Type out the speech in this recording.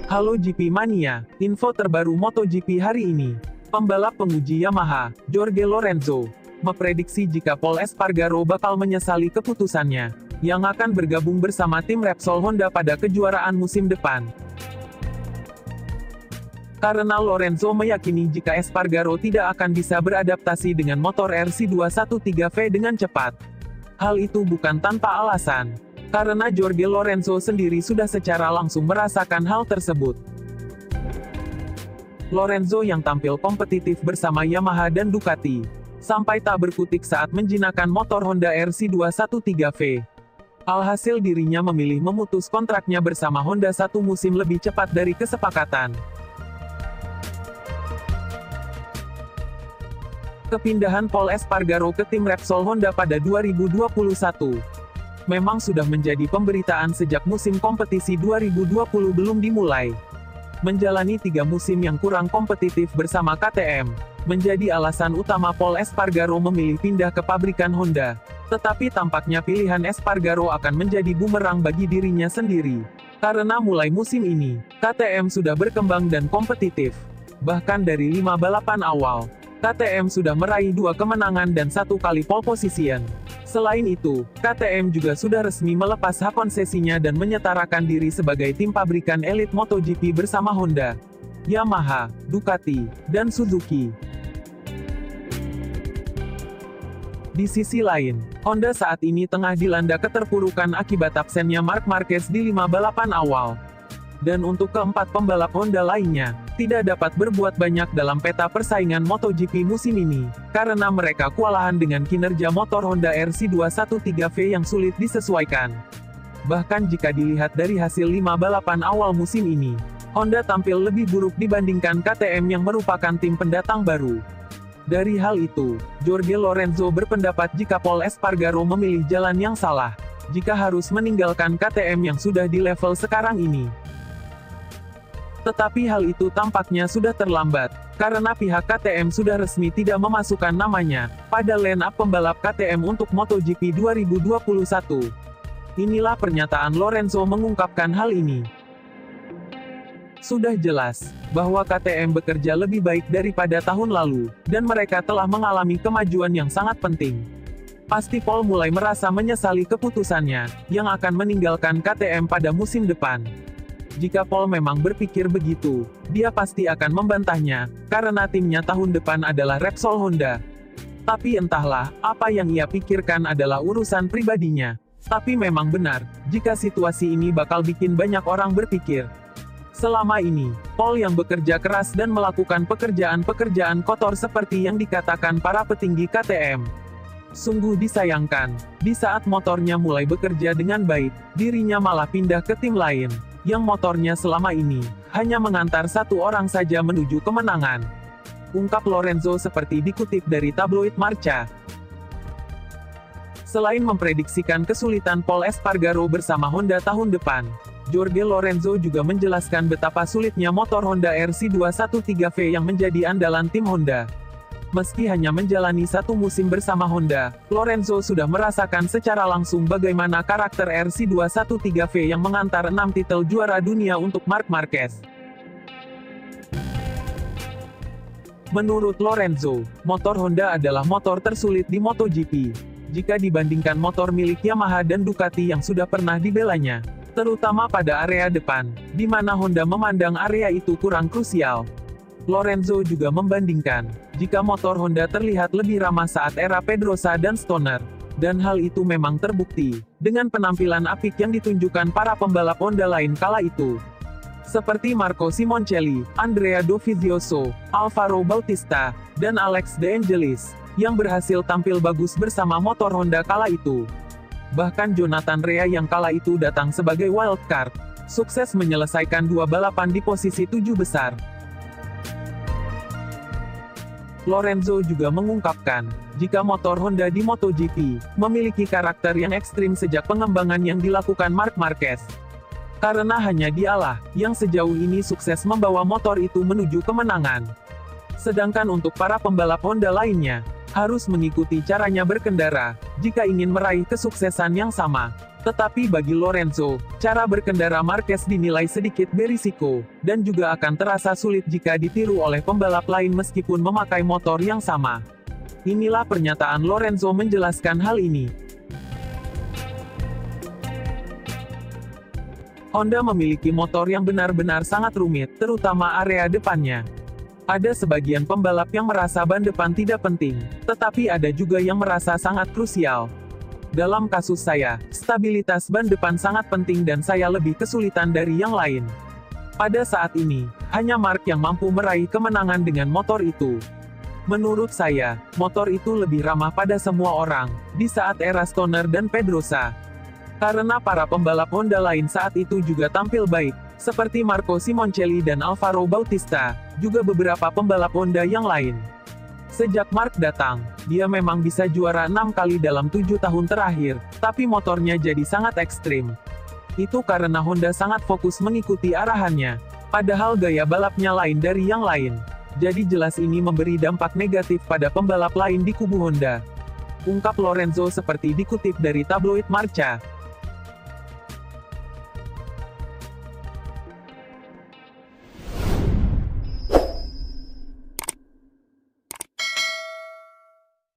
Halo GP Mania, info terbaru MotoGP hari ini. Pembalap penguji Yamaha, Jorge Lorenzo, memprediksi jika Pol Espargaro bakal menyesali keputusannya, yang akan bergabung bersama tim Repsol Honda pada kejuaraan musim depan. Karena Lorenzo meyakini jika Espargaro tidak akan bisa beradaptasi dengan motor RC213V dengan cepat. Hal itu bukan tanpa alasan. Karena Jorge Lorenzo sendiri sudah secara langsung merasakan hal tersebut. Lorenzo yang tampil kompetitif bersama Yamaha dan Ducati, sampai tak berkutik saat menjinakkan motor Honda RC213V. Alhasil dirinya memilih memutus kontraknya bersama Honda 1 musim lebih cepat dari kesepakatan. Kepindahan Pol Espargaro ke tim Repsol Honda pada 2021 memang sudah menjadi pemberitaan sejak musim kompetisi 2020 belum dimulai. Menjalani 3 musim yang kurang kompetitif bersama KTM, menjadi alasan utama Pol Espargaro memilih pindah ke pabrikan Honda. Tetapi tampaknya pilihan Espargaro akan menjadi bumerang bagi dirinya sendiri. Karena mulai musim ini, KTM sudah berkembang dan kompetitif. Bahkan dari 5 balapan awal, KTM sudah meraih 2 kemenangan dan 1 kali pole position. Selain itu, KTM juga sudah resmi melepas hak konsesinya dan menyetarakan diri sebagai tim pabrikan elit MotoGP bersama Honda, Yamaha, Ducati, dan Suzuki. Di sisi lain, Honda saat ini tengah dilanda keterpurukan akibat absennya Marc Marquez di 5 balapan awal. Dan untuk keempat pembalap Honda lainnya, tidak dapat berbuat banyak dalam peta persaingan MotoGP musim ini, karena mereka kewalahan dengan kinerja motor Honda RC213V yang sulit disesuaikan. Bahkan jika dilihat dari hasil 5 balapan awal musim ini, Honda tampil lebih buruk dibandingkan KTM yang merupakan tim pendatang baru. Dari hal itu, Jorge Lorenzo berpendapat jika Pol Espargaro memilih jalan yang salah, jika harus meninggalkan KTM yang sudah di level sekarang ini. Tetapi hal itu tampaknya sudah terlambat, karena pihak KTM sudah resmi tidak memasukkan namanya pada line-up pembalap KTM untuk MotoGP 2021. Inilah pernyataan Lorenzo mengungkapkan hal ini. Sudah jelas bahwa KTM bekerja lebih baik daripada tahun lalu, dan mereka telah mengalami kemajuan yang sangat penting. Pasti Pol mulai merasa menyesali keputusannya, yang akan meninggalkan KTM pada musim depan. Jika Pol memang berpikir begitu, dia pasti akan membantahnya, karena timnya tahun depan adalah Repsol Honda. Tapi entahlah, apa yang ia pikirkan adalah urusan pribadinya. Tapi memang benar, jika situasi ini bakal bikin banyak orang berpikir. Selama ini, Pol yang bekerja keras dan melakukan pekerjaan-pekerjaan kotor seperti yang dikatakan para petinggi KTM. Sungguh disayangkan, di saat motornya mulai bekerja dengan baik, dirinya malah pindah ke tim lain, yang motornya selama ini hanya mengantar 1 orang saja menuju kemenangan. Ungkap Lorenzo seperti dikutip dari tabloid Marca. Selain memprediksikan kesulitan Pol Espargaro bersama Honda tahun depan, Jorge Lorenzo juga menjelaskan betapa sulitnya motor Honda RC213V yang menjadi andalan tim Honda. Meski hanya menjalani 1 musim bersama Honda, Lorenzo sudah merasakan secara langsung bagaimana karakter RC213V yang mengantar 6 titel juara dunia untuk Marc Marquez. Menurut Lorenzo, motor Honda adalah motor tersulit di MotoGP, jika dibandingkan motor milik Yamaha dan Ducati yang sudah pernah dibelanya, terutama pada area depan, di mana Honda memandang area itu kurang krusial. Lorenzo juga membandingkan, jika motor Honda terlihat lebih ramah saat era Pedrosa dan Stoner. Dan hal itu memang terbukti, dengan penampilan apik yang ditunjukkan para pembalap Honda lain kala itu. Seperti Marco Simoncelli, Andrea Dovizioso, Alvaro Bautista, dan Alex De Angelis, yang berhasil tampil bagus bersama motor Honda kala itu. Bahkan Jonathan Rea yang kala itu datang sebagai wildcard, sukses menyelesaikan 2 balapan di posisi 7 besar. Lorenzo juga mengungkapkan, jika motor Honda di MotoGP memiliki karakter yang ekstrim sejak pengembangan yang dilakukan Marc Marquez. Karena hanya dialah yang sejauh ini sukses membawa motor itu menuju kemenangan. Sedangkan untuk para pembalap Honda lainnya, harus mengikuti caranya berkendara, jika ingin meraih kesuksesan yang sama. Tetapi bagi Lorenzo, cara berkendara Marquez dinilai sedikit berisiko, dan juga akan terasa sulit jika ditiru oleh pembalap lain meskipun memakai motor yang sama. Inilah pernyataan Lorenzo menjelaskan hal ini. Honda memiliki motor yang benar-benar sangat rumit, terutama area depannya. Ada sebagian pembalap yang merasa ban depan tidak penting, tetapi ada juga yang merasa sangat krusial. Dalam kasus saya, stabilitas ban depan sangat penting dan saya lebih kesulitan dari yang lain. Pada saat ini, hanya Mark yang mampu meraih kemenangan dengan motor itu. Menurut saya, motor itu lebih ramah pada semua orang, di saat era Stoner dan Pedrosa. Karena para pembalap Honda lain saat itu juga tampil baik, seperti Marco Simoncelli dan Alvaro Bautista, juga beberapa pembalap Honda yang lain. Sejak Mark datang, dia memang bisa juara 6 kali dalam 7 tahun terakhir, tapi motornya jadi sangat ekstrim. Itu karena Honda sangat fokus mengikuti arahannya, padahal gaya balapnya lain dari yang lain. Jadi jelas ini memberi dampak negatif pada pembalap lain di kubu Honda. Ungkap Lorenzo seperti dikutip dari tabloid Marca.